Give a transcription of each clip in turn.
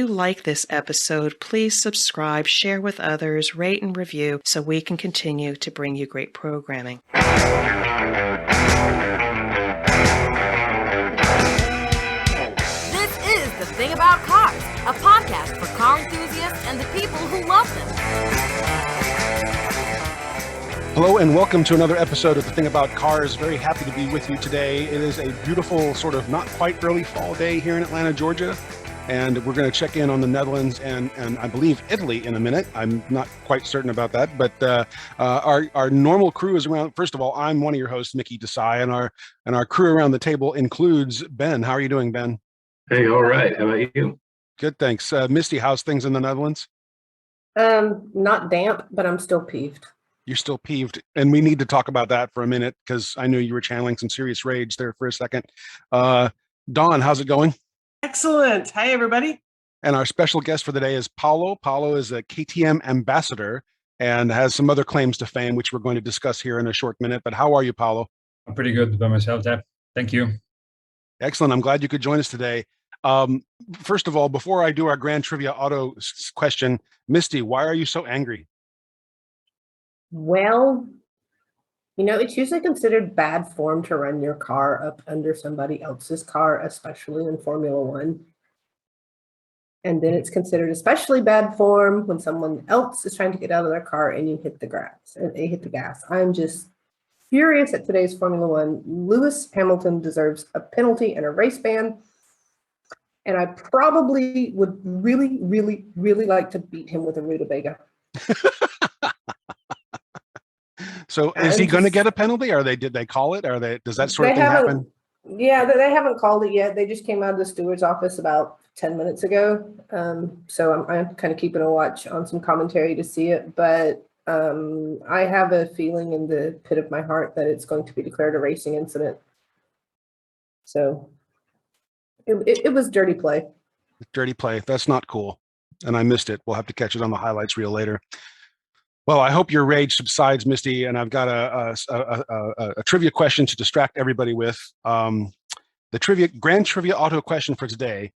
you like this episode, please subscribe, share with others, rate and review so we can continue to bring you great programming. This is The Thing About Cars, a podcast for car enthusiasts and the people who love them. Hello and welcome to another episode of The Thing About Cars. Very happy to be with you today. It is a beautiful, sort of not quite early fall day here in Atlanta, Georgia. And we're going to check in on the Netherlands and I believe Italy in a minute. I'm not quite certain about that, but our normal crew is around. First of all, I'm one of your hosts, Mickey Desai, and our crew around the table includes Ben. How are you doing, Ben? Hey, all right. How about you? Good, thanks. Misty, how's things in the Netherlands? Not damp, but I'm still peeved. You're still peeved, and we need to talk about that for a minute because I knew you were channeling some serious rage there for a second. Dawn, how's it going? Excellent. Hi, everybody. And our special guest for the day is Paolo. Paolo is a KTM ambassador and has some other claims to fame, which we're going to discuss here in a short minute. But how are you, Paolo? I'm pretty good by myself, Deb. Thank you. Excellent. I'm glad you could join us today. First of all, before I do our grand trivia auto question, Misty, why are you so angry? Well, it's usually considered bad form to run your car up under somebody else's car, especially in Formula One. And then it's considered especially bad form when someone else is trying to get out of their car and you hit the grass and they hit the gas. I'm just furious at today's Formula One. Lewis Hamilton deserves a penalty and a race ban. And I probably would really, really, really like to beat him with a Rutabaga. So is he going to get a penalty? Did they call it? Does that sort of thing happen? Yeah, they haven't called it yet. They just came out of the steward's office about 10 minutes ago. So I'm kind of keeping a watch on some commentary to see it. But I have a feeling in the pit of my heart that it's going to be declared a racing incident. So it was dirty play. Dirty play. That's not cool. And I missed it. We'll have to catch it on the highlights reel later. Well, I hope your rage subsides, Misty, and I've got a trivia question to distract everybody with. The grand trivia auto question for today.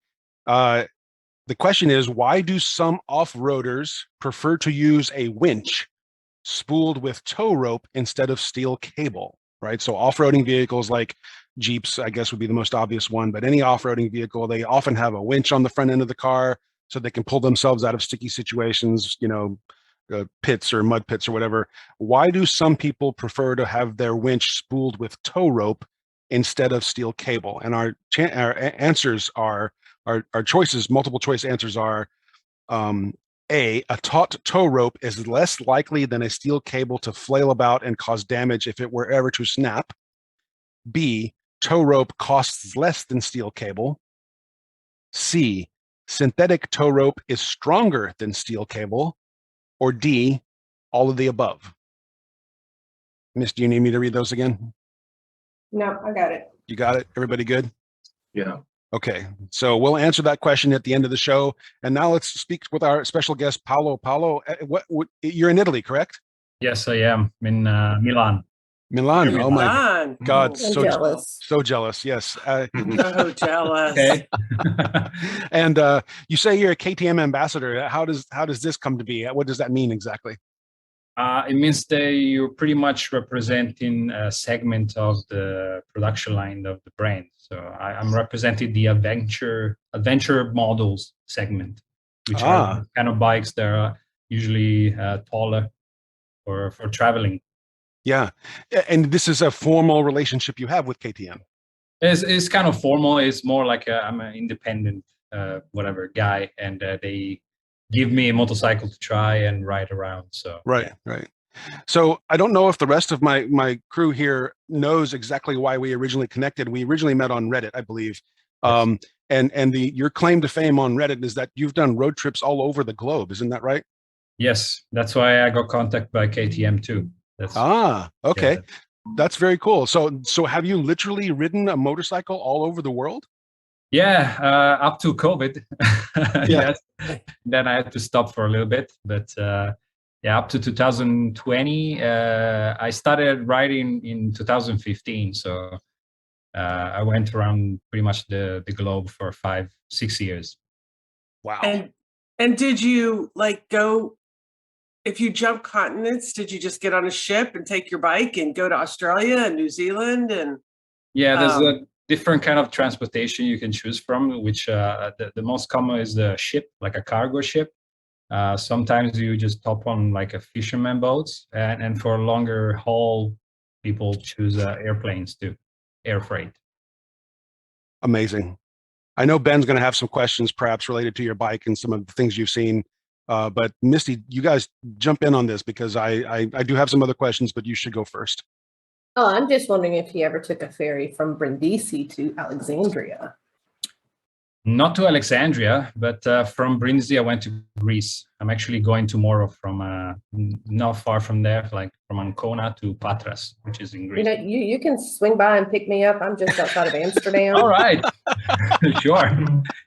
The question is, why do some off-roaders prefer to use a winch spooled with tow rope instead of steel cable, right? So off-roading vehicles like Jeeps, I guess, would be the most obvious one, but any off-roading vehicle, they often have a winch on the front end of the car so they can pull themselves out of sticky situations, pits or mud pits or whatever. Why do some people prefer to have their winch spooled with tow rope instead of steel cable? And our answers are, our choices, multiple choice answers are, A, a taut tow rope is less likely than a steel cable to flail about and cause damage if it were ever to snap. B, tow rope costs less than steel cable. C, synthetic tow rope is stronger than steel cable. Or D, all of the above. Miss, do you need me to read those again? No, I got it. You got it? Everybody good? Yeah. Okay, so we'll answer that question at the end of the show. And now let's speak with our special guest, Paolo. Paolo, you're in Italy, correct? Yes, I am in Milan. Milan. Oh my God, I'm so jealous. So jealous. Yes. Oh, jealous. Okay. And you say you're a KTM ambassador. How does this come to be? What does that mean exactly? It means that you're pretty much representing a segment of the production line of the brand. So I'm representing the adventure models segment, which are kind of bikes that are usually taller for traveling. Yeah. And this is a formal relationship you have with KTM. It's kind of formal. It's more like I'm an independent whatever guy, and they give me a motorcycle to try and ride around. So right. So I don't know if the rest of my crew here knows exactly why we originally connected. We originally met on Reddit, I believe. Yes. And your claim to fame on Reddit is that you've done road trips all over the globe. Isn't that right? Yes, that's why I got contacted by KTM too. Okay. Yeah. That's very cool. So have you literally ridden a motorcycle all over the world? Yeah, up to COVID. Yeah. Yes. Then I had to stop for a little bit, but yeah, up to 2020. I started riding in 2015, so I went around pretty much the globe for 5-6 years. Wow. And did you like go, if you jump continents, did you just get on a ship and take your bike and go to Australia and New Zealand? And Yeah, there's a different kind of transportation you can choose from, which the most common is the ship, like a cargo ship. Sometimes you just hop on like a fisherman boats, and for longer haul, people choose airplanes too, air freight. Amazing. I know Ben's going to have some questions perhaps related to your bike and some of the things you've seen. But Misty, you guys jump in on this because I do have some other questions, but you should go first. Oh, I'm just wondering if he ever took a ferry from Brindisi to Alexandria. Not to Alexandria, but from Brindisi, I went to Greece. I'm actually going tomorrow from not far from there, like from Ancona to Patras, which is in Greece. You know, you can swing by and pick me up. I'm just outside of Amsterdam. All right, sure.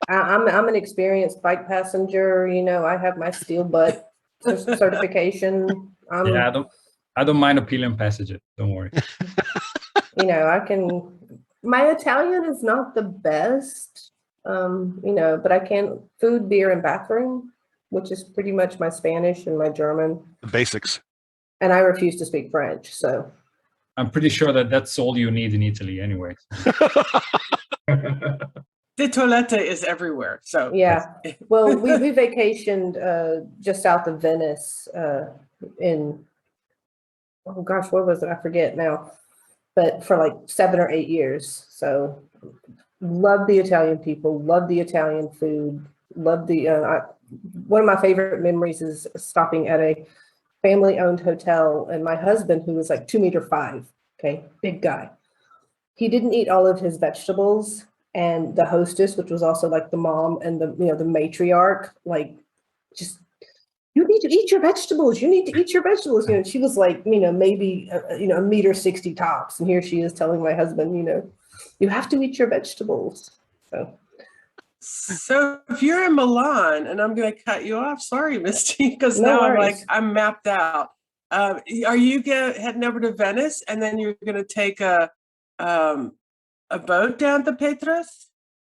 I'm an experienced bike passenger. You know, I have my steel butt certification. Yeah, I don't mind a pillion passenger. Don't worry. You know, I can. My Italian is not the best. You know, but I can food, beer, and bathroom, which is pretty much my Spanish and my German. The basics. And I refuse to speak French, so. I'm pretty sure that that's all you need in Italy anyway. the toilette is everywhere. So Yeah. Well, we vacationed just south of Venice in, oh gosh, what was it? I forget now. But for like 7 or 8 years. So love the Italian people, love the Italian food, love the, one of my favorite memories is stopping at a family-owned hotel, and my husband, who was like 2'5", okay, big guy, he didn't eat all of his vegetables, and the hostess, which was also like the mom and the, you know, the matriarch, like, just, you need to eat your vegetables. You need to eat your vegetables. You know, she was like, you know, maybe, you know, 1.60 meters tops. And here she is telling my husband, you know, you have to eat your vegetables. So if you're in Milan, and I'm going to cut you off, sorry, Misty, because No now worries. I'm mapped out. Are you heading over to Venice, and then you're going to take a boat down to Patras?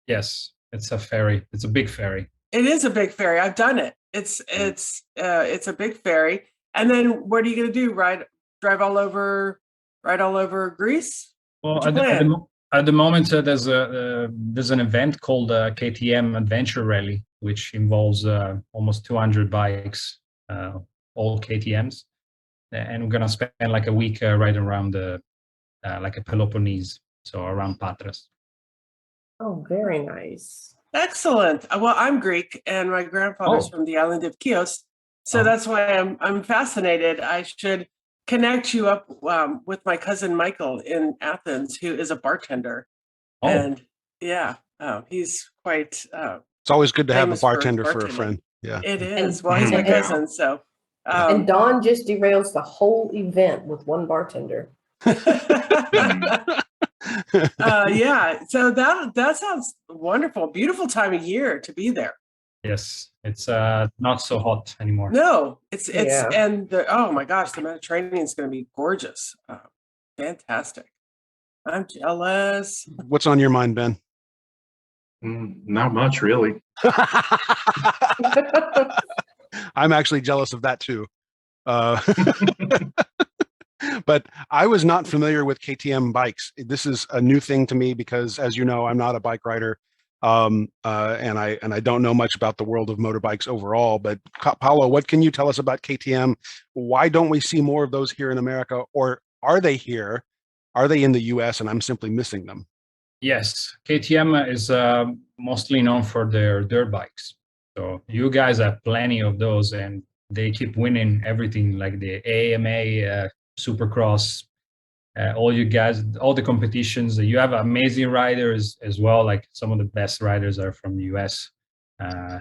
Yes, it's a ferry. It's a big ferry. It is a big ferry. I've done it. It's a big ferry. And then what are you going to do? Drive all over Greece? Well, at the moment, there's an event called KTM Adventure Rally, which involves almost 200 bikes, all KTMs, and we're gonna spend like a week right around like a Peloponnese, so around Patras. Oh, very nice. Excellent. Well, I'm Greek, and my grandfather's from the island of Chios, so that's why I'm fascinated. I should connect you up with my cousin Michael in Athens, who is a bartender. And yeah, he's quite. It's always good to have a famous for bartender for a bartending. friend. Yeah, It is. And- Well, he's my and- cousin, so. And Dawn just derails the whole event with one bartender. Yeah, so that sounds wonderful. Beautiful time of year to be there. Yes, it's not so hot anymore. No, it's Yeah. and oh my gosh, the Mediterranean is going to be gorgeous. Fantastic. I'm jealous. What's on your mind, Ben? Not much, really. I'm actually jealous of that too. But I was not familiar with KTM bikes. This is a new thing to me because, as you know, I'm not a bike rider, and I don't know much about the world of motorbikes overall. But Paolo, what can you tell us about KTM? Why don't we see more of those here in America, or are they here? Are they in the US and I'm simply missing them? Yes, KTM is mostly known for their dirt bikes. So you guys have plenty of those, and they keep winning everything, like the AMA, Supercross, all you guys, all the competitions. You have amazing riders as well. Like some of the best riders are from the US.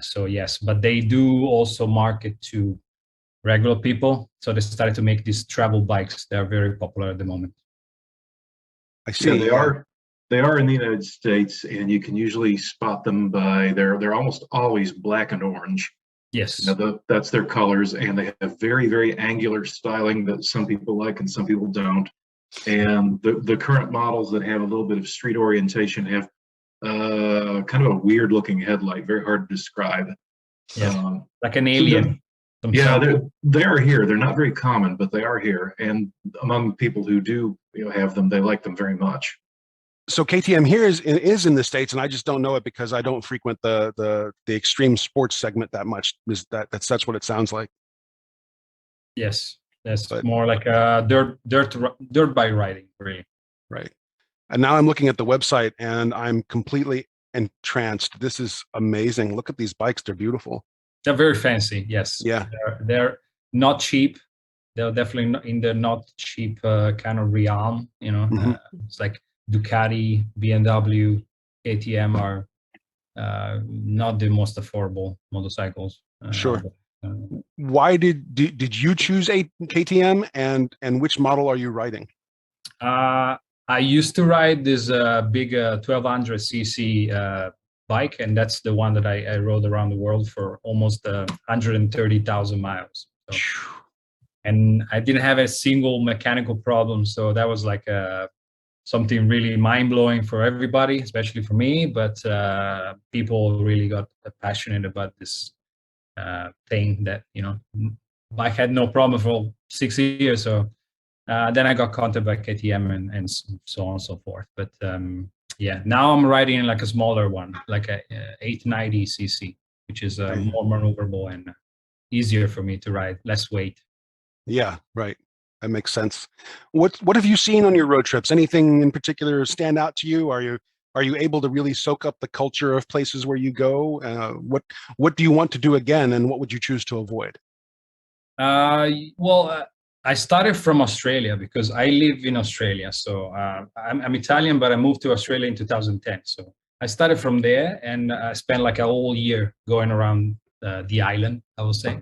So yes, but they do also market to regular people. So they started to make these travel bikes. They're very popular at the moment. I see. Yeah, they are in the United States, and you can usually spot them by they're almost always black and orange. Yes. You know, that's their colors, and they have very, very angular styling that some people like and some people don't. And the current models that have a little bit of street orientation have kind of a weird looking headlight, very hard to describe. Yeah, Um, like an so alien. yeah, they are here. They're not very common, but they are here. And among people who do, have them, they like them very much. So KTM here is in the States, and I just don't know it because I don't frequent the extreme sports segment that much. That's what it sounds like. Yes, that's But more like a dirt bike riding, really. right. And now I'm looking at the website and I'm completely entranced. This is amazing. Look at these bikes. They're beautiful. They're very fancy. Yes. Yeah. They're not cheap. They're definitely not in the not cheap kind of realm. It's like Ducati, BMW, KTM are not the most affordable motorcycles. Sure. Why did you choose a KTM, and which model are you riding? I used to ride this big 1200cc bike, and that's the one that I rode around the world for almost 130,000 miles. So, and I didn't have a single mechanical problem, so that was like something really mind-blowing for everybody, especially for me. But people really got passionate about this thing that bike had no problem for 6 years. So then I got contacted by KTM and so on and so forth. But yeah, now I'm riding like a smaller one, like a 890cc, which is more maneuverable and easier for me to ride, less weight. Yeah, right. That makes sense. What have you seen on your road trips? Anything in particular stand out to you? Are you able to really soak up the culture of places where you go? What do you want to do again, and what would you choose to avoid? Well, I started from Australia because I live in Australia. So I'm Italian, but I moved to Australia in 2010. So I started from there, and I spent like a whole year going around the island, I would say.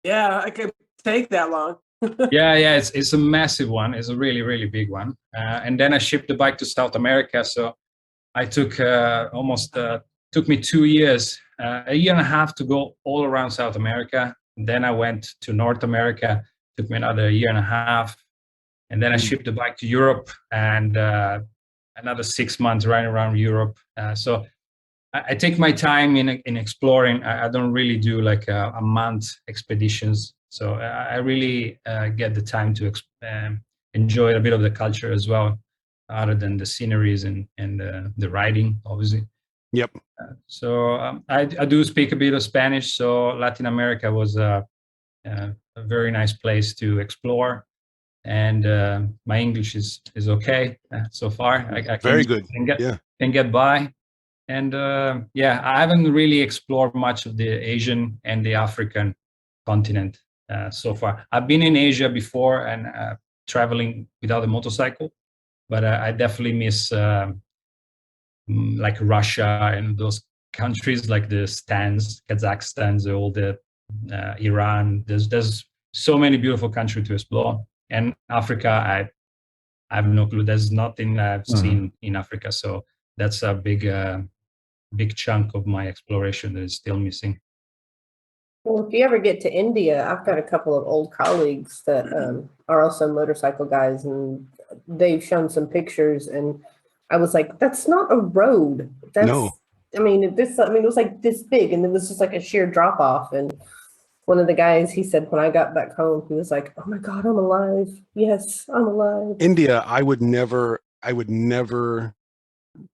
Yeah, I could take that long. Yeah, it's a massive one. It's a really, really big one. And then I shipped the bike to South America. So I took took me 2 years, a year and a half to go all around South America. Then I went to North America. Took me another year and a half, and then I shipped the bike to Europe, and another 6 months riding around Europe. So I take my time in exploring. I don't really do like a month expeditions. So I really get the time to enjoy a bit of the culture as well, other than the sceneries and the riding, obviously. Yep. So I do speak a bit of Spanish. So Latin America was a very nice place to explore, and my English is okay so far. I Very good. Can get by, and yeah, I haven't really explored much of the Asian and the African continent so far. I've been in Asia before and traveling without a motorcycle, but I definitely miss like Russia and those countries, like the stands, Kazakhstan, all the Iran. There's so many beautiful countries to explore, and Africa, I have no clue. There's nothing I've seen in Africa, so that's a big chunk of my exploration that is still missing. Well, if you ever get to India, I've got a couple of old colleagues that are also motorcycle guys, and they've shown some pictures, and I was like, that's not a road. No. I mean, it was like this big, and it was just like a sheer drop off. And one of the guys, he said, when I got back home, he was like, oh my God, I'm alive. Yes, I'm alive. India, I would never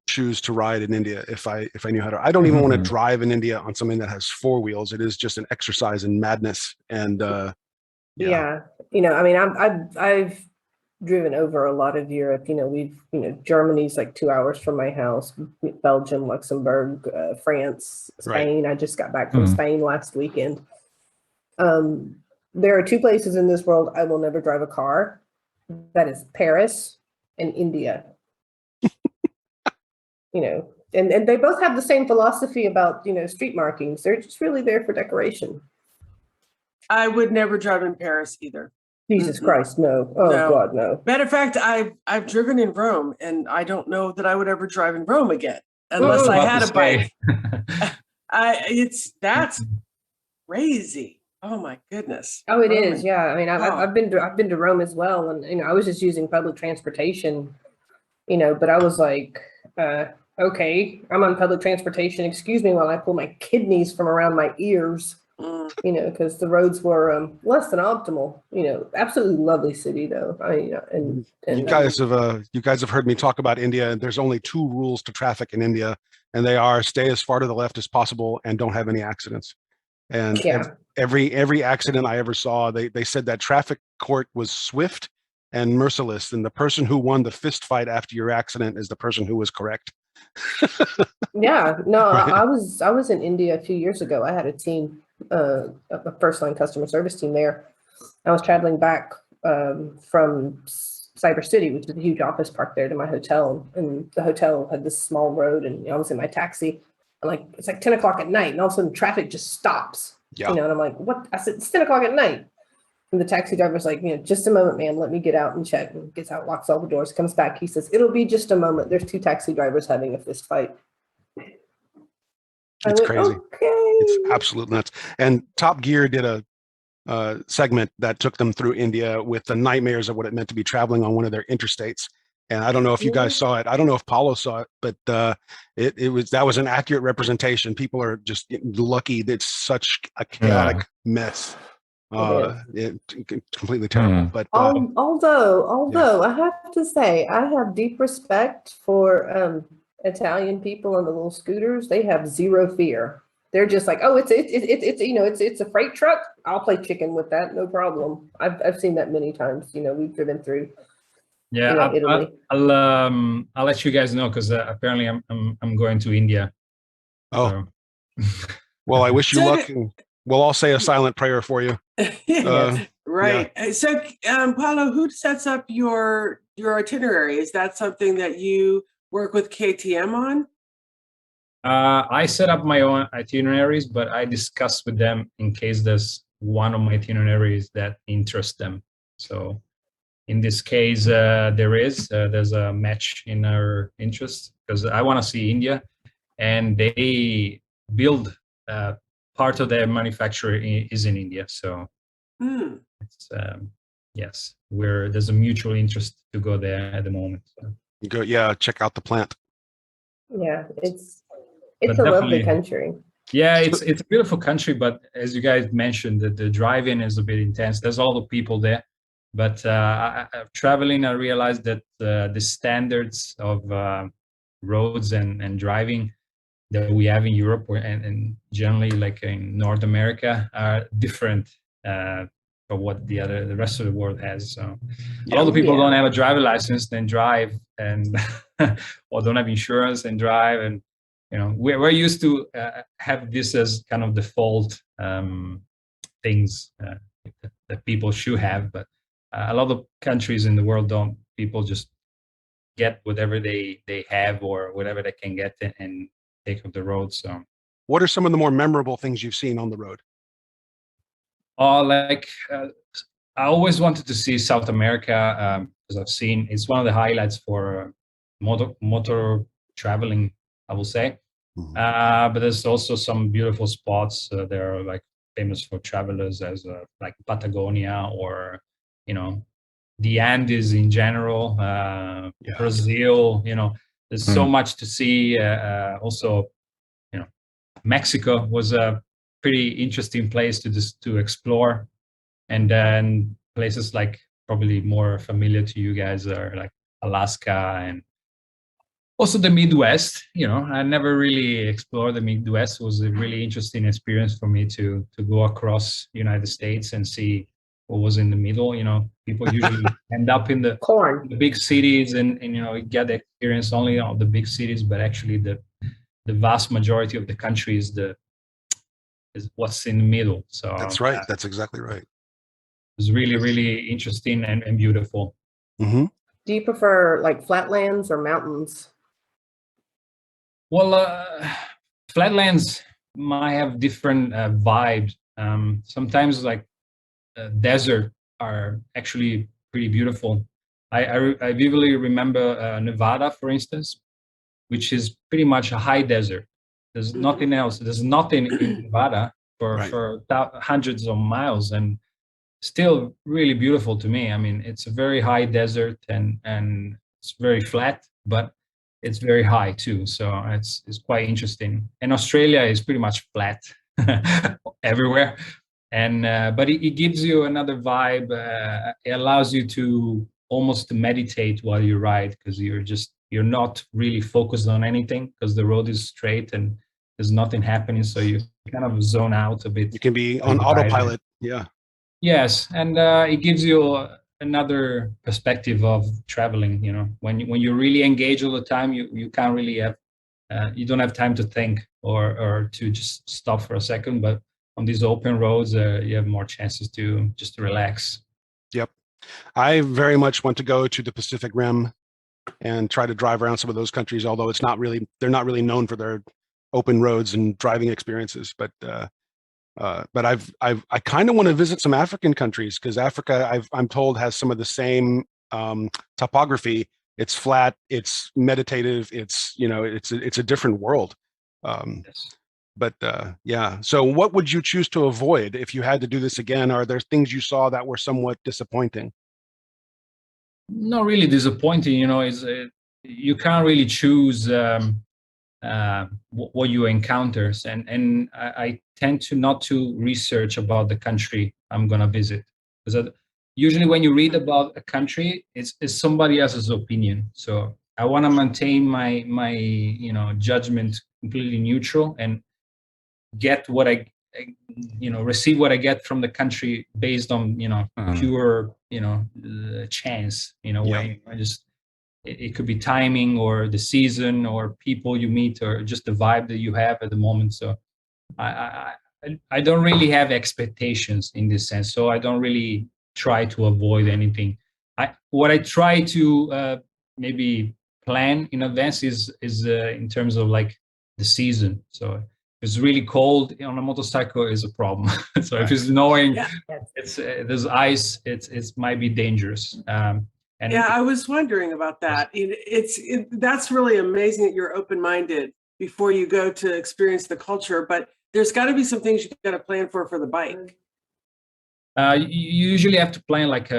choose to ride in India if I knew how to. I don't even want to drive in India on something that has 4 wheels. It is just an exercise in madness. And yeah, I mean, I've driven over a lot of Europe. Germany's like 2 hours from my house. Belgium, Luxembourg, France, Spain. Right. I just got back from Spain last weekend. There are 2 places in this world I will never drive a car. That is Paris and India. And they both have the same philosophy about, street markings. They're just really there for decoration. I would never drive in Paris either. Jesus Christ, no. Oh, no. God, no. Matter of fact, I've driven in Rome, and I don't know that I would ever drive in Rome again unless I had a bike. That's crazy. Oh my goodness. Oh, it is. Yeah. I mean, I've been to Rome as well, and I was just using public transportation, but I was like, okay, I'm on public transportation. Excuse me while I pull my kidneys from around my ears. Mm. Because the roads were less than optimal. Absolutely lovely city though. You guys have heard me talk about India, and there's only 2 rules to traffic in India, and they are stay as far to the left as possible and don't have any accidents. And yeah, every accident I ever saw, they said that traffic court was swift and merciless, and the person who won the fist fight after your accident is the person who was correct. yeah. No, Right. I was in India a few years ago. I had a team, a first line customer service team there. I was traveling back from Cyber City, which is a huge office park there, to my hotel, and the hotel had this small road, and I was in my taxi, and it's like 10 o'clock at night, and all of a sudden traffic just stops. Yeah. And I'm like, what? I said, it's 10 o'clock at night. And the taxi driver's like, just a moment, ma'am, let me get out and check. And gets out, locks all the doors, comes back. He says, it'll be just a moment. There's 2 taxi drivers having a fist fight. It's crazy. Okay. It's absolute nuts. And Top Gear did a segment that took them through India with the nightmares of what it meant to be traveling on one of their interstates. And I don't know if you guys saw it. I don't know if Paolo saw it, but that was an accurate representation. People are just lucky that it's such a chaotic mess. Completely terrible. But although I have to say, I have deep respect for Italian people on the little scooters. They have zero fear. They're just like, oh, it's a freight truck. I'll play chicken with that, no problem. I've seen that many times. We've driven through. Yeah, Italy. I'll let you guys know, because apparently I'm going to India. Oh, so. Well, I wish you luck, and we'll all say a silent prayer for you. Right. Yeah. So, Paolo, who sets up your itinerary? Is that something that you work with KTM on? I set up my own itineraries, but I discuss with them in case there's one of my itineraries that interests them. So in this case, there's a match in our interest, because I want to see India, and they build part of their manufacturer is in India. So it's, yes, there's a mutual interest to go there at the moment. So. Go, yeah, check out the plant. Yeah, it's a lovely country. Yeah, it's a beautiful country, but as you guys mentioned, the driving is a bit intense. There's all the people there, but traveling, I realized that the standards of roads and driving that we have in Europe and generally like in North America are different from what the rest of the world has. So a lot of people don't have a driver license, then drive, and or don't have insurance and drive, and we're used to have this as kind of default things that people should have, but a lot of countries in the world don't. People just get whatever they have or whatever they can get and take off the road. So what are some of the more memorable things you've seen on the road? I always wanted to see South America, because I've seen it's one of the highlights for motor traveling, I will say. But there's also some beautiful spots that are like famous for travelers, as like Patagonia, or the Andes in general, Brazil. There's so much to see. Also, Mexico was a pretty interesting place to explore, and then places like probably more familiar to you guys are like Alaska, and also the Midwest. I never really explored the Midwest. It was a really interesting experience for me to go across the United States and see what was in the middle. People usually end up in the big cities and get the experience only of the big cities, but actually the vast majority of the country is what's in the middle. So that's right. That's exactly right. It's really, really interesting and beautiful. Mm-hmm. Do you prefer like flatlands or mountains? Well, flatlands might have different vibes. Sometimes like desert are actually pretty beautiful. I vividly remember Nevada, for instance, which is pretty much a high desert. There's nothing else. There's nothing in Nevada for hundreds of miles, and still really beautiful to me. I mean, it's a very high desert and it's very flat, but it's very high too. So it's quite interesting. And Australia is pretty much flat everywhere. And but it gives you another vibe. It allows you to almost meditate while you ride, because you're not really focused on anything, because the road is straight and there's nothing happening. So you kind of zone out a bit. You can be on autopilot. Yeah. Yes, and it gives you another perspective of traveling. You know, when you really engage all the time, you can't really have you don't have time to think or to just stop for a second. But on these open roads, you have more chances to just relax. Yep. I very much want to go to the Pacific Rim and try to drive around some of those countries, although they're not really known for their open roads and driving experiences. But I kind of want to visit some African countries, because Africa, I'm told, has some of the same topography. It's flat, it's meditative, it's a different world. Yes. But yeah, so what would you choose to avoid if you had to do this again? Are there things you saw that were somewhat disappointing? Not really disappointing. You know, you can't really choose what you encounter, and I tend to not to research about the country I'm gonna visit, because usually when you read about a country, it's somebody else's opinion. So I want to maintain my judgment completely neutral, and get what I receive what I get from the country based on pure chance. Way I just, it could be timing or the season or people you meet or just the vibe that you have at the moment. So I don't really have expectations in this sense. So I don't really try to avoid anything. What I try to maybe plan in advance is in terms of like the season. So if it's really cold on a motorcycle is a problem. So if it's snowing, there's ice, it might be dangerous. And I was wondering about that. That's really amazing that you're open-minded before you go to experience the culture, but there's got to be some things you got to plan for the bike. You usually have to plan like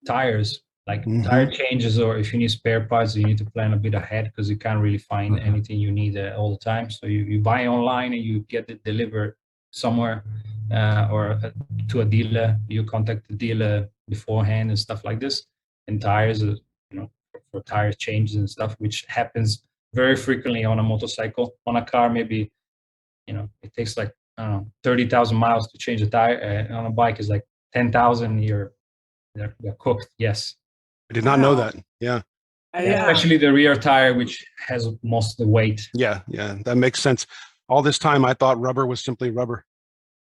tires, like tire changes, or if you need spare parts, you need to plan a bit ahead, because you can't really find anything you need all the time. So you buy online and you get it delivered somewhere, or to a dealer. You contact the dealer beforehand and stuff like this. And tires, for tire changes and stuff, which happens very frequently on a motorcycle. On a car, maybe, it takes like 30,000 miles to change a tire. And on a bike, is like 10,000. You're cooked. Yes. I did not know that. Yeah. Especially the rear tire, which has most of the weight. Yeah, that makes sense. All this time, I thought rubber was simply rubber.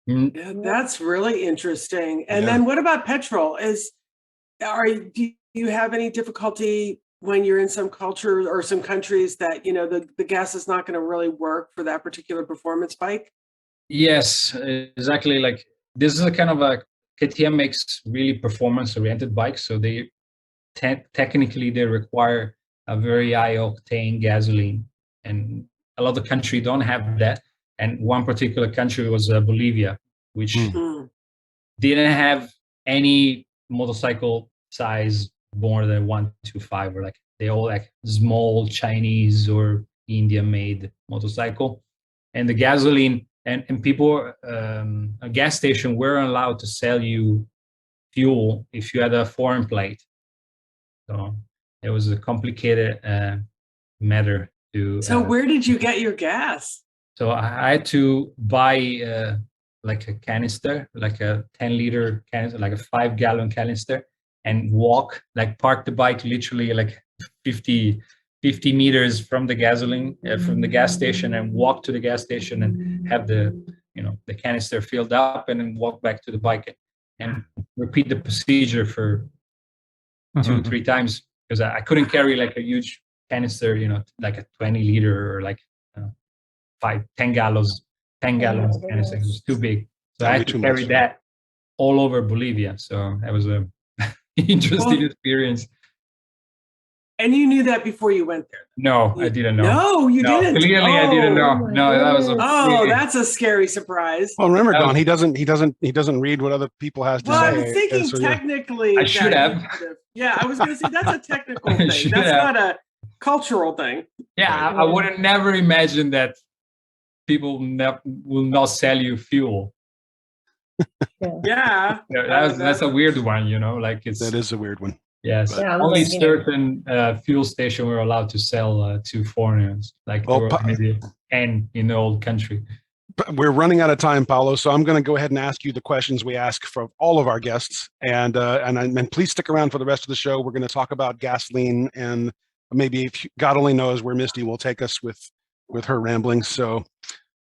Yeah, that's really interesting. And then what about petrol? Do you have any difficulty when you're in some cultures or some countries that the gas is not going to really work for that particular performance bike? Yes, exactly. Like, this is a kind of a KTM makes really performance oriented bikes, so they technically they require a very high octane gasoline, and a lot of countries don't have that. And one particular country was Bolivia, which didn't have any motorcycle size more than 125, or like they all like small Chinese or Indian made motorcycle. And the gasoline and people, a gas station weren't allowed to sell you fuel if you had a foreign plate. So it was a complicated matter to. So where did you get your gas? So I had to buy like a canister, like a 10-liter canister, like a 5-gallon canister, and park the bike literally like 50 meters from the gasoline, from the gas station, and walk to the gas station and have the canister filled up, and then walk back to the bike and repeat the procedure for 2-3 times, because I couldn't carry like a huge canister, like a 20-liter or like 10 gallons canister. It was too big. So I had to carry that all over Bolivia. So that was a interesting experience. And you knew that before you went there? No, I didn't know. No, you didn't. Clearly, I didn't know. No, that was that's a scary surprise. Well, remember, Don, he doesn't read what other people has to say. Well, I was thinking technically. I should have. Yeah, I was going to say that's a technical thing. That's not a cultural thing. Yeah, I wouldn't never imagine that people will not sell you fuel. Yeah. That's a weird one, like That is a weird one. Yes, Yeah, only you know. certain fuel station were allowed to sell to foreigners, like there were maybe 10 in the old country. We're running out of time, Paolo, so I'm going to go ahead and ask you the questions we ask for all of our guests, and please stick around for the rest of the show. We're going to talk about gasoline, and maybe, if God only knows where Misty will take us with her ramblings. So,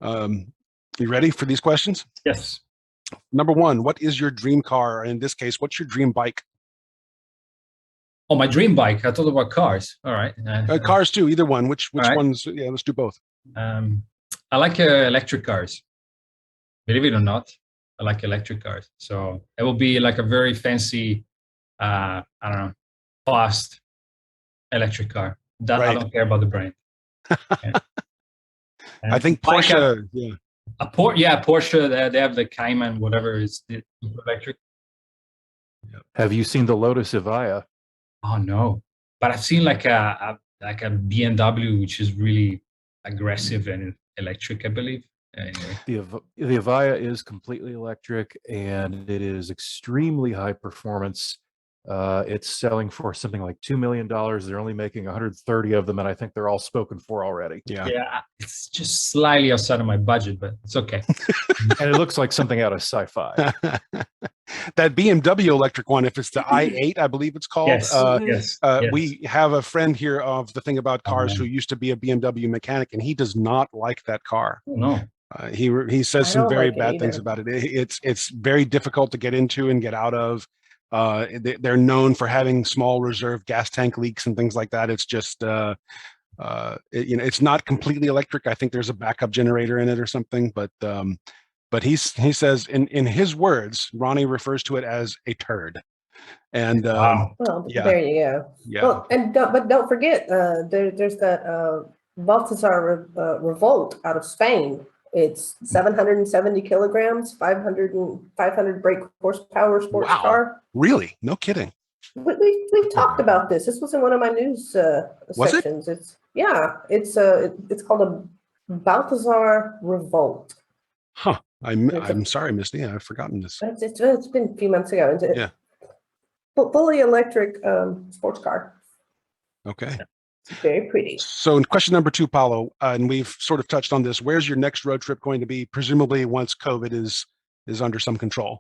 you ready for these questions? Yes. Number one, what is your dream car? In this case, what's your dream bike? Oh, my dream bike. I thought about cars. All right. Cars too, either one. Which right. ones? Yeah, let's do both. I like electric cars. Believe it or not, I like electric cars. So it will be like a very fancy, I don't know, fast electric car. That I don't care about the brand. I think Porsche. Porsche. They have the Cayman, whatever is the electric. Have you seen the Lotus Evija? Oh no, but I've seen like a BMW, which is really aggressive and electric, I believe. Anyway. The Evija is completely electric, and it is extremely high performance. It's selling for something like $2 million. They're only making 130 of them, and I think they're all spoken for already. Yeah, it's just slightly outside of my budget, but it's okay. And it looks like something out of sci-fi. That BMW electric one, if it's the i8, I believe it's called. Yes. We have a friend here of the Thing About Cars who used to be a BMW mechanic, and he does not like that car. Oh, no. He says some very bad things about it. It's very difficult to get into and get out of. They're known for having small reserve gas tank leaks and things like that. It's just it's not completely electric. I think there's a backup generator in it or something, but he says in his words, Ronnie refers to it as a turd. And well, there you go. Yeah. Well, but don't forget, there's that Balthazar Revolt out of Spain. It's 770 kilograms, 500 brake horsepower sports car. Really? No kidding. We've talked about this. This was in one of my news sections. It's called a Balthazar Revolt. Huh. I'm sorry, Misty. I've forgotten this. It's been a few months ago. Yeah. Fully electric sports car. Okay. Very pretty. So in question number 2, Paolo, and we've sort of touched on this, where's your next road trip going to be, presumably once COVID is under some control?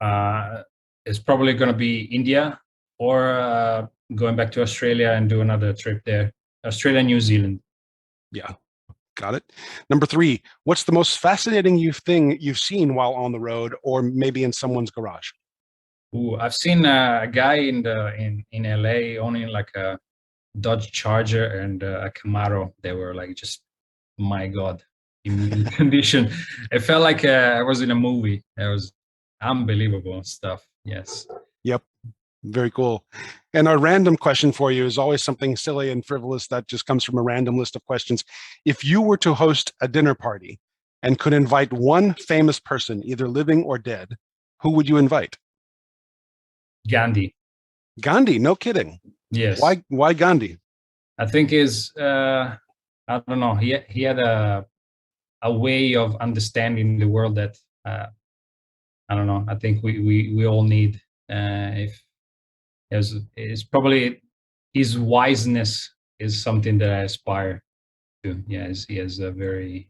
It's probably going to be India or going back to Australia and do another trip there. Australia, New Zealand. Yeah, got it. Number 3, what's the most fascinating thing you've seen while on the road or maybe in someone's garage? Ooh, I've seen a guy in LA owning like a Dodge Charger and a Camaro. They were like, just, my God, in condition. It felt like I was in a movie. It was unbelievable stuff. Yes. Yep. Very cool. And our random question for you is always something silly and frivolous that just comes from a random list of questions. If you were to host a dinner party and could invite one famous person, either living or dead, who would you invite? Gandhi. Gandhi, no kidding. Yes. Why Gandhi? I think I don't know. He had a way of understanding the world that I don't know. I think we all need. If is probably his wiseness is something that I aspire to. Yes, he has a very,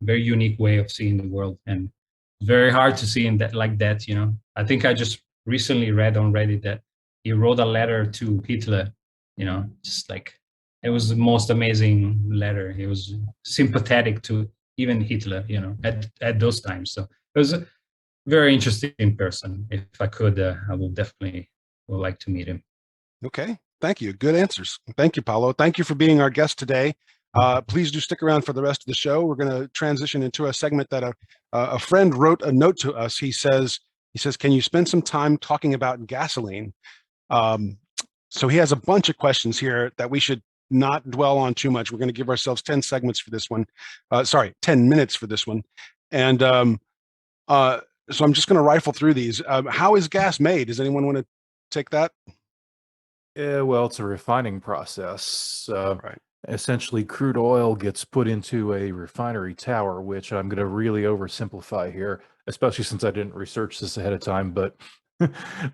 very unique way of seeing the world, and very hard to see in that like that. I think I just recently read on Reddit that he wrote a letter to Hitler, just like, it was the most amazing letter. He was sympathetic to even Hitler, at those times. So it was a very interesting person. If I could, I would definitely like to meet him. Okay. Thank you. Good answers. Thank you, Paolo. Thank you for being our guest today. Please do stick around for the rest of the show. We're going to transition into a segment that a friend wrote a note to us. He says, can you spend some time talking about gasoline? So he has a bunch of questions here that we should not dwell on too much. We're going to give ourselves 10 segments for this one. 10 minutes for this one. And so I'm just going to rifle through these. How is gas made? Does anyone want to take that? Well, it's a refining process. Right. Essentially, crude oil gets put into a refinery tower, which I'm going to really oversimplify here, especially since I didn't research this ahead of time. But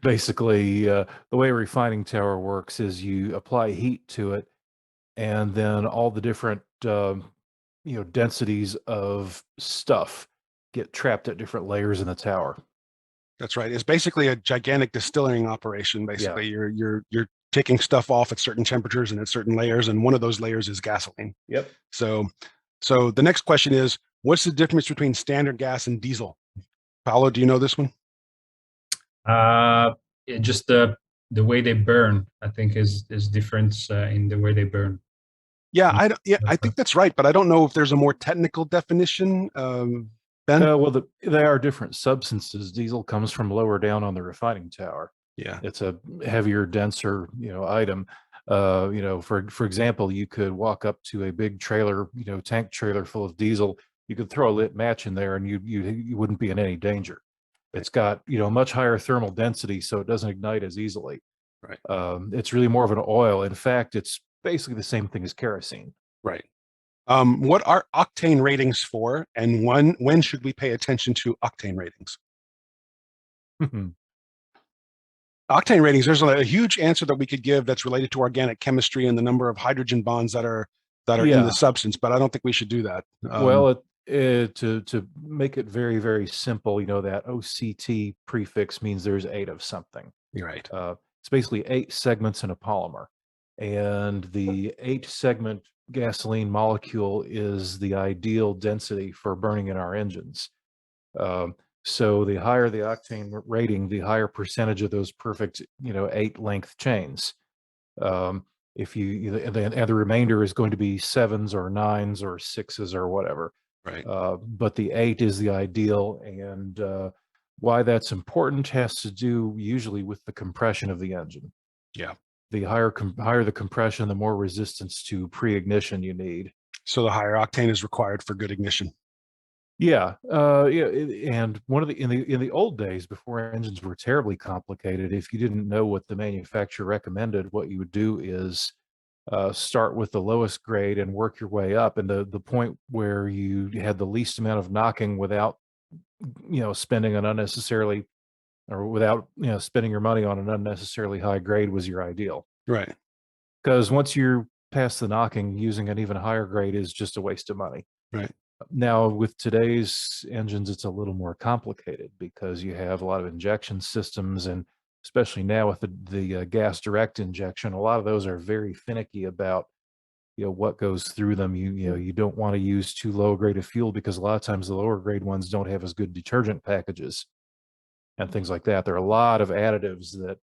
basically, the way a refining tower works is you apply heat to it, and then all the different densities of stuff get trapped at different layers in the tower. That's right. It's basically a gigantic distilling operation. Yeah. Basically, you're taking stuff off at certain temperatures and at certain layers, and one of those layers is gasoline. Yep. So the next question is, what's the difference between standard gas and diesel? Paolo, do you know this one? Just the way they burn, I think, is difference in the way they burn. Yeah, I think that's right, but I don't know if there's a more technical definition. Ben? Well, they are different substances. Diesel comes from lower down on the refining tower. Yeah. It's a heavier, denser, item. For example, you could walk up to a big trailer, tank trailer full of diesel. You could throw a lit match in there, and you wouldn't be in any danger. It's got much higher thermal density, so it doesn't ignite as easily. Right. It's really more of an oil. In fact, it's basically the same thing as kerosene. Right. What are octane ratings for, and when should we pay attention to octane ratings? Octane ratings, there's a huge answer that we could give that's related to organic chemistry and the number of hydrogen bonds that are in the substance, but I don't think we should do that. Well, to make it very, very simple, that OCT prefix means there's 8 of something. You're right. It's basically 8 segments in a polymer, and the 8-segment gasoline molecule is the ideal density for burning in our engines. So the higher the octane rating, the higher percentage of those perfect, 8 length chains. If and the remainder is going to be 7s or 9s or 6s or whatever. Right. But the 8 is the ideal, and why that's important has to do usually with the compression of the engine. Yeah. The higher the compression, the more resistance to pre-ignition you need. So the higher octane is required for good ignition. Yeah, and one of in the old days, before engines were terribly complicated, if you didn't know what the manufacturer recommended, what you would do is start with the lowest grade and work your way up, and the point where you had the least amount of knocking without spending an unnecessarily, or without spending your money on an unnecessarily high grade was your ideal. Right. Because once you're past the knocking, using an even higher grade is just a waste of money. Right. Now, with today's engines, it's a little more complicated because you have a lot of injection systems, and especially now with the gas direct injection, a lot of those are very finicky about what goes through them. You don't want to use too low a grade of fuel, because a lot of times the lower grade ones don't have as good detergent packages and things like that. There are a lot of additives that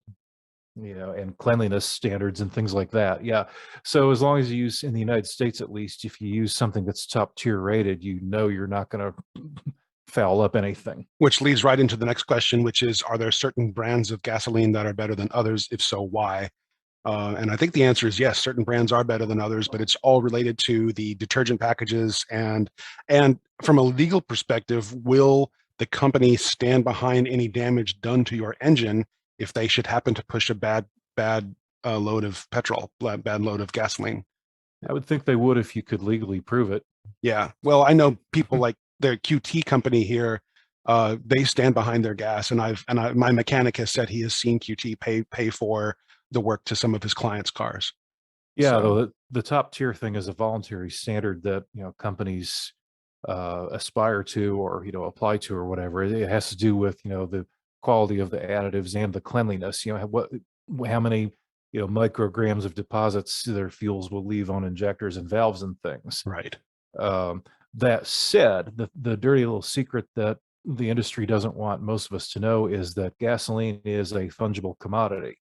and cleanliness standards and things like that. Yeah. So as long as you use, in the United States at least, if you use something that's top tier rated, you're not going to foul up anything. Which leads right into the next question, which is, are there certain brands of gasoline that are better than others? If so, why? And I think the answer is yes, certain brands are better than others, but it's all related to the detergent packages. And from a legal perspective, will the company stand behind any damage done to your engine if they should happen to push a bad load of petrol, bad load of gasoline? I would think they would if you could legally prove it. Yeah. Well, I know people like the QT company here, they stand behind their gas, and my mechanic has said he has seen QT pay for the work to some of his clients' cars. Yeah, though the top tier thing is a voluntary standard that companies aspire to, or apply to, or whatever. It has to do with the quality of the additives and the cleanliness. How many micrograms of deposits their fuels will leave on injectors and valves and things. Right. That said, the dirty little secret that the industry doesn't want most of us to know is that gasoline is a fungible commodity.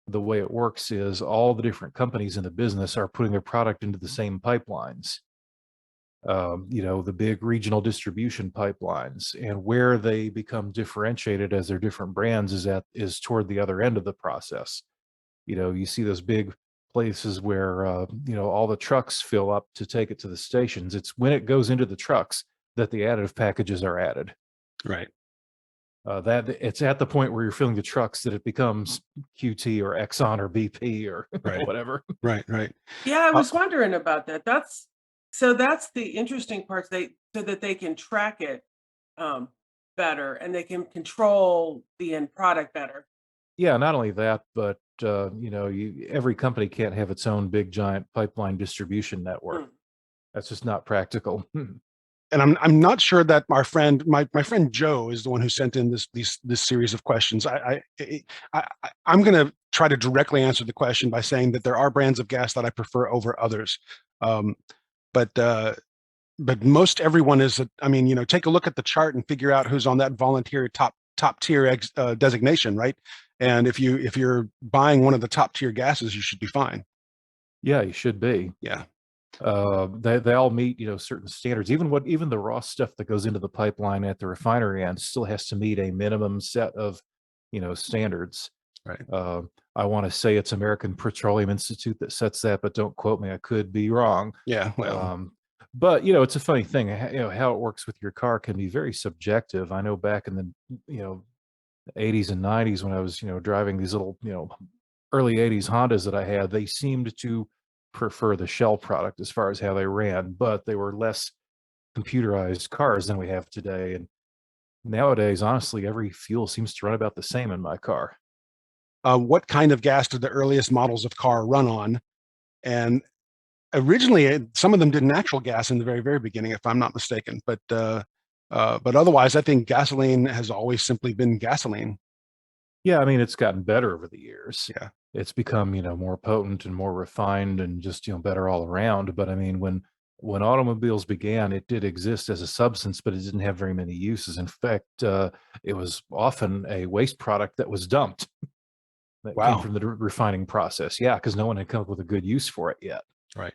The way it works is all the different companies in the business are putting their product into the same pipelines. The big regional distribution pipelines, and where they become differentiated as their different brands is toward the other end of the process. You see those big places where all the trucks fill up to take it to the stations. It's when it goes into the trucks that the additive packages are added. Right. That it's at the point where you're filling the trucks that it becomes QT or Exxon or BP or Right. whatever. Right. Yeah, I was wondering about that. That's the interesting part. So that they can track it better and they can control the end product better. Yeah, not only that, but every company can't have its own big giant pipeline distribution network. Mm. That's just not practical. And I'm not sure that our friend, my friend Joe, is the one who sent in this series of questions. I'm going to try to directly answer the question by saying that there are brands of gas that I prefer over others, but most everyone is. I mean, take a look at the chart and figure out who's on that volunteer top tier designation, right? And if you're buying one of the top tier gases, you should be fine. Yeah, you should be. Yeah. They all meet certain standards. Even the raw stuff that goes into the pipeline at the refinery end still has to meet a minimum set of standards. Right. I want to say it's American Petroleum Institute that sets that, but don't quote me. I could be wrong. Yeah. Well. But it's a funny thing. How it works with your car can be very subjective. I know back in the 80s and 90s when I was driving these little early 80s Hondas that I had, they seemed to prefer the Shell product as far as how they ran, but they were less computerized cars than we have today. And nowadays, honestly, every fuel seems to run about the same in my car. What kind of gas did the earliest models of car run on? And originally, some of them did natural gas in the very, very beginning, if I'm not mistaken. But otherwise, I think gasoline has always simply been gasoline. Yeah, I mean, it's gotten better over the years. Yeah. It's become, more potent and more refined and just, better all around. But I mean, when automobiles began, it did exist as a substance, but it didn't have very many uses. In fact, it was often a waste product that was dumped that came from the refining process. Yeah, because no one had come up with a good use for it yet. Right.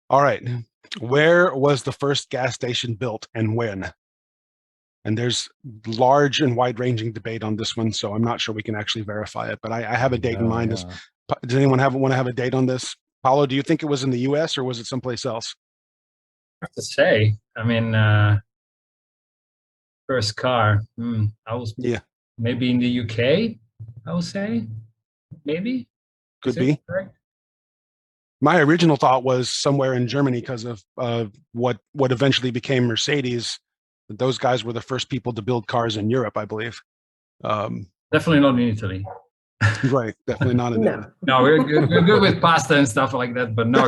All right. Where was the first gas station built and when? And there's large and wide-ranging debate on this one, so I'm not sure we can actually verify it. But I have a date in mind. Yeah. Does anyone want to have a date on this? Paolo, do you think it was in the U.S. or was it someplace else? Hard to say. I mean, first car. I was maybe in the UK. I would say maybe. Could be. Correct? My original thought was somewhere in Germany because of what eventually became Mercedes. Those guys were the first people to build cars in Europe, I believe. Definitely not in Italy. Right, definitely not in Italy. No, we're good with pasta and stuff like that, but no.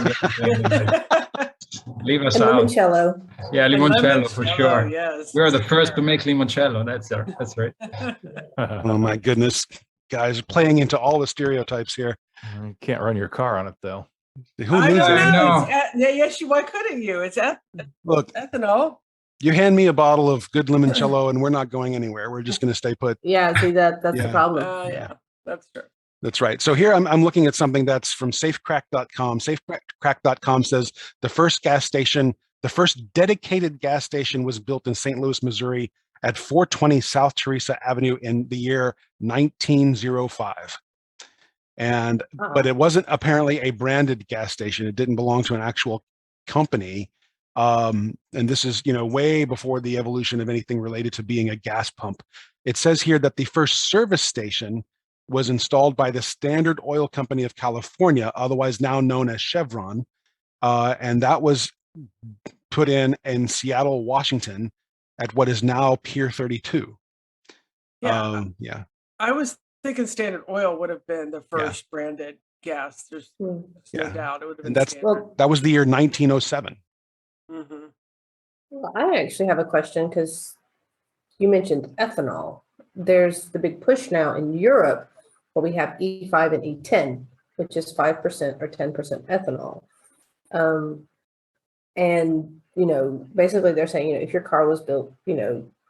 Leave us and out. Limoncello. Yeah, limoncello for sure. Yes. We are the first to make limoncello. That's right. Oh my goodness, guys, playing into all the stereotypes here. You can't run your car on it though. Who I needs don't it? know. Yes, why couldn't you? It's Look, ethanol. you hand me a bottle of good limoncello and we're not going anywhere. We're just going to stay put. Yeah, see that's the Yeah. problem. Yeah, that's true. That's right. So here I'm looking at something that's from safecrack.com. Safecrack.com says the first dedicated gas station was built in St. Louis, Missouri at 420 South Teresa Avenue in the year 1905. And but it wasn't apparently a branded gas station. It didn't belong to an actual company. And this is, way before the evolution of anything related to being a gas pump. It says here that the first service station was installed by the Standard Oil Company of California, otherwise now known as Chevron. And that was put in Seattle, Washington at what is now Pier 32. Yeah. Yeah. I was thinking Standard Oil would have been the first branded gas. There's no doubt it would have been. And that was the year 1907. Mm-hmm. Well, I actually have a question because you mentioned ethanol. There's the big push now in Europe where we have E5 and E10, which is 5% or 10% ethanol. And, basically they're saying, if your car was built,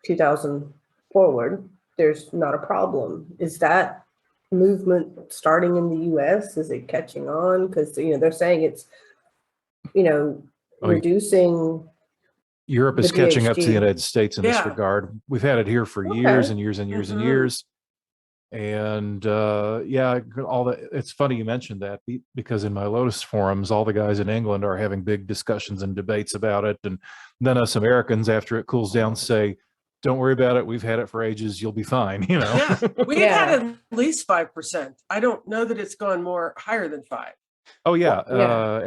2000 forward, there's not a problem. Is that movement starting in the US? Is it catching on? Because, they're saying it's, reducing. Europe is catching up to the United States in this Yeah. regard. We've had it here for years and years and years and years. And all that. It's funny you mentioned that because in my Lotus forums, all the guys in England are having big discussions and debates about it. And then us Americans, after it cools down, say, don't worry about it. We've had it for ages. You'll be fine. Yeah, we've Yeah. had at least 5%. I don't know that it's gone more higher than 5. Oh yeah. Yeah.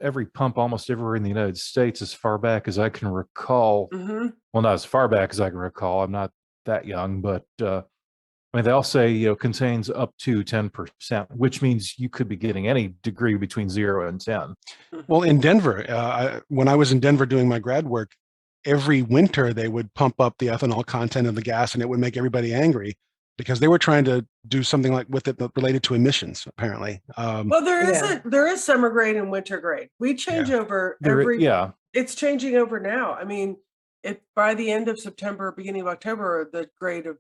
Every pump almost everywhere in the United States, as far back as I can recall. Mm-hmm. Well, not as far back as I can recall. I'm not that young, but I mean, they all say, contains up to 10%, which means you could be getting any degree between 0 and 10. Well, in Denver, when I was in Denver doing my grad work, every winter they would pump up the ethanol content of the gas, and it would make everybody angry because they were trying to do something like with it related to emissions, apparently. Well, there is summer grade and winter grade. We change over it's changing over now. I mean, by the end of September, beginning of October, the grade of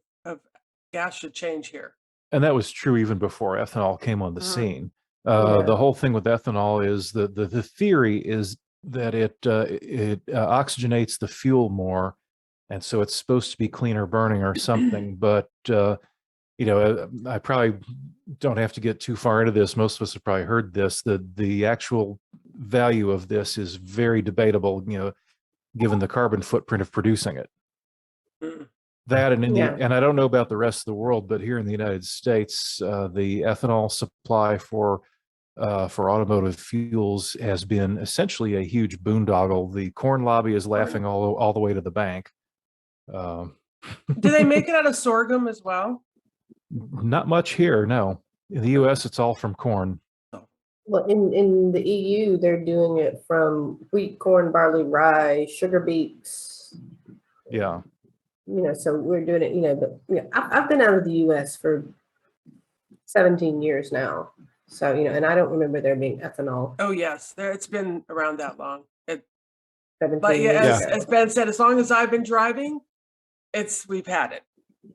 gas should change here. And that was true even before ethanol came on the scene. Yeah. The whole thing with ethanol is the theory is that it oxygenates the fuel more, and so it's supposed to be cleaner burning or something. But I probably don't have to get too far into this. Most of us have probably heard this. The actual value of this is very debatable. Given the carbon footprint of producing it. That and and I don't know about the rest of the world, but here in the United States, the ethanol supply for automotive fuels has been essentially a huge boondoggle. The corn lobby is laughing all the way to the bank. Do they make it out of sorghum as well? Not much here, no. In the U.S., it's all from corn. Well, in the EU, they're doing it from wheat, corn, barley, rye, sugar beets. Yeah. So we're doing it, but I've been out of the US for 17 years now. So, and I don't remember there being ethanol. Oh, yes. It's been around that long. 17 But years ago. as Ben said, as long as I've been driving, we've had it.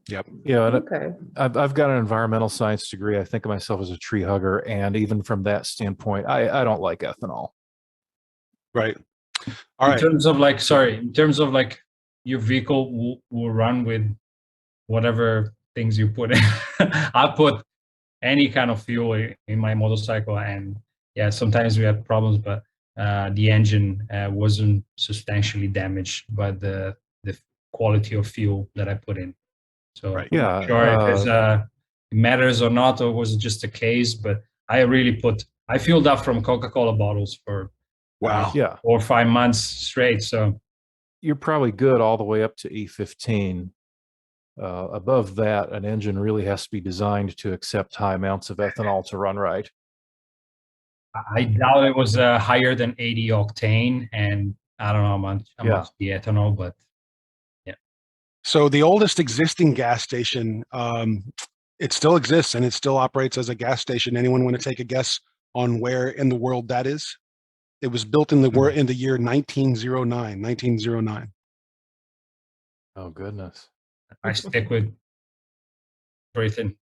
Yep. Yeah. And Okay. I've got an environmental science degree. I think of myself as a tree hugger. And even from that standpoint, I don't like ethanol. Right. All right. In terms of like your vehicle will run with whatever things you put in. I put any kind of fuel in my motorcycle, and sometimes we have problems, but the engine wasn't substantially damaged by the quality of fuel that I put in. So Right. I'm not sure if it matters or not, or was it just a case, but I filled up from Coca-Cola bottles for 4 or 5 months straight. So you're probably good all the way up to E15. Above that, an engine really has to be designed to accept high amounts of ethanol to run right. I doubt it was higher than 80 octane, and I don't know how much the ethanol, but yeah. So the oldest existing gas station, it still exists and it still operates as a gas station. Anyone want to take a guess on where in the world that is? It was built in the year 1909. Oh goodness! I stick with Britain.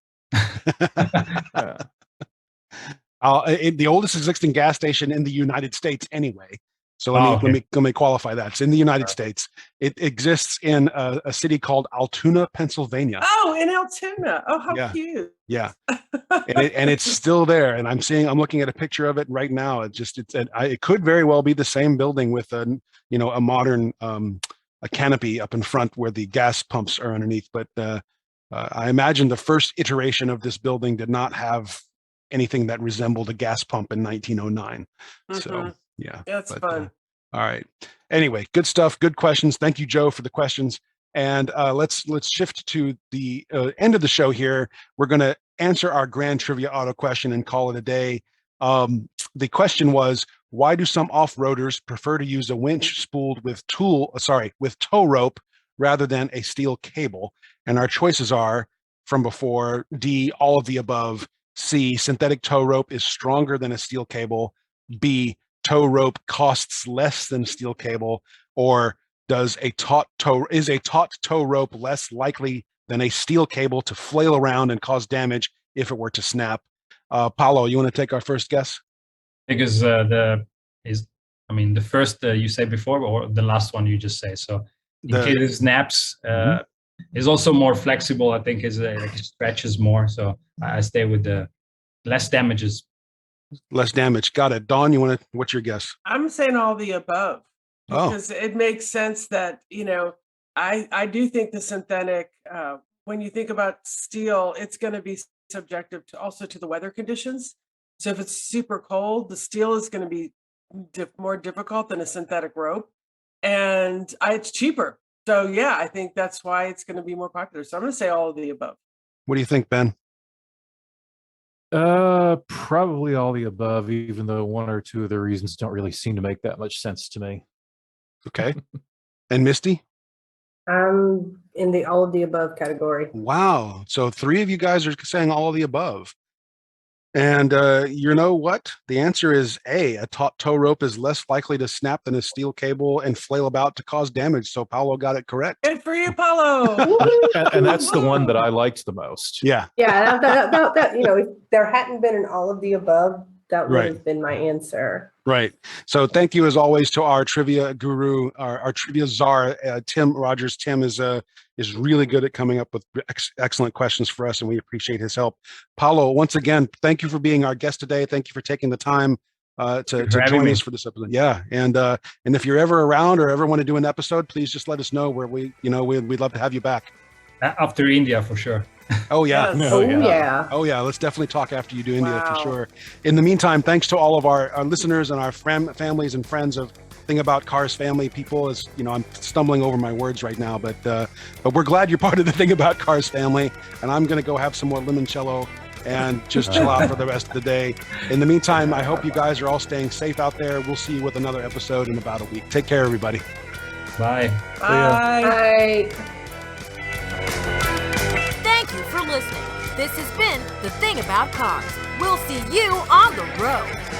The oldest existing gas station in the United States, anyway. So let me qualify that. It's in the United States. It exists in a city called Altoona, Pennsylvania. Oh, in Altoona. Oh, how cute. Yeah. and it's still there. And I'm looking at a picture of it right now. It could very well be the same building with a modern a canopy up in front where the gas pumps are underneath. But I imagine the first iteration of this building did not have anything that resembled a gas pump in 1909. So yeah, that's fun. All right. Anyway, good stuff. Good questions. Thank you, Joe, for the questions. And let's shift to the end of the show here. We're going to answer our grand trivia auto question and call it a day. The question was, why do some off-roaders prefer to use a winch spooled with tow rope rather than a steel cable? And our choices are from before: D, all of the above; C, synthetic tow rope is stronger than a steel cable; B, tow rope costs less than steel cable; or is a taut tow rope less likely than a steel cable to flail around and cause damage if it were to snap? Paolo, you want to take our first guess? Because the first you say before, or the last one you just say. So in case it snaps, is also more flexible. I think it stretches more. So I stay with the less damages. Less damage. Got it. Dawn, what's your guess? I'm saying all the above. Because it makes sense that, I do think the synthetic, when you think about steel, it's going to be subjective to also to the weather conditions. So if it's super cold, the steel is going to be more difficult than a synthetic rope, and it's cheaper. So yeah, I think that's why it's going to be more popular. So I'm going to say all of the above. What do you think, Ben? Probably all the above, even though one or two of the reasons don't really seem to make that much sense to me. Okay. And Misty? I'm in the all of the above category. Wow. So 3 of you guys are saying all of the above. And you know what? The answer is A taut tow rope is less likely to snap than a steel cable and flail about to cause damage. So Paolo got it correct. Good for you, Paolo. And that's the one that I liked the most. Yeah. Yeah, that if there hadn't been an all of the above, that would Right. have been my answer. Right. So thank you as always to our trivia guru, our trivia czar, Tim Rogers. Tim is really good at coming up with excellent questions for us, and we appreciate his help. Paolo, once again, thank you for being our guest today. Thank you for taking the time to join us for this episode. Yeah, and if you're ever around or ever want to do an episode, please just let us know where we'd love to have you back. After India, for sure. Oh yeah. Yes. Oh yeah. Oh yeah, let's definitely talk after you do India Wow. for sure. In the meantime, thanks to all of our listeners and our families and friends of Thing About Cars family people. As you know, I'm stumbling over my words right now, but we're glad you're part of the Thing About Cars family. And I'm gonna go have some more limoncello and just chill out for the rest of the day. In the meantime, I hope you guys are all staying safe out there. We'll see you with another episode in about a week. Take care, everybody. Bye. Bye. Bye. Thank you for listening. This has been The Thing About Cars. We'll see you on the road.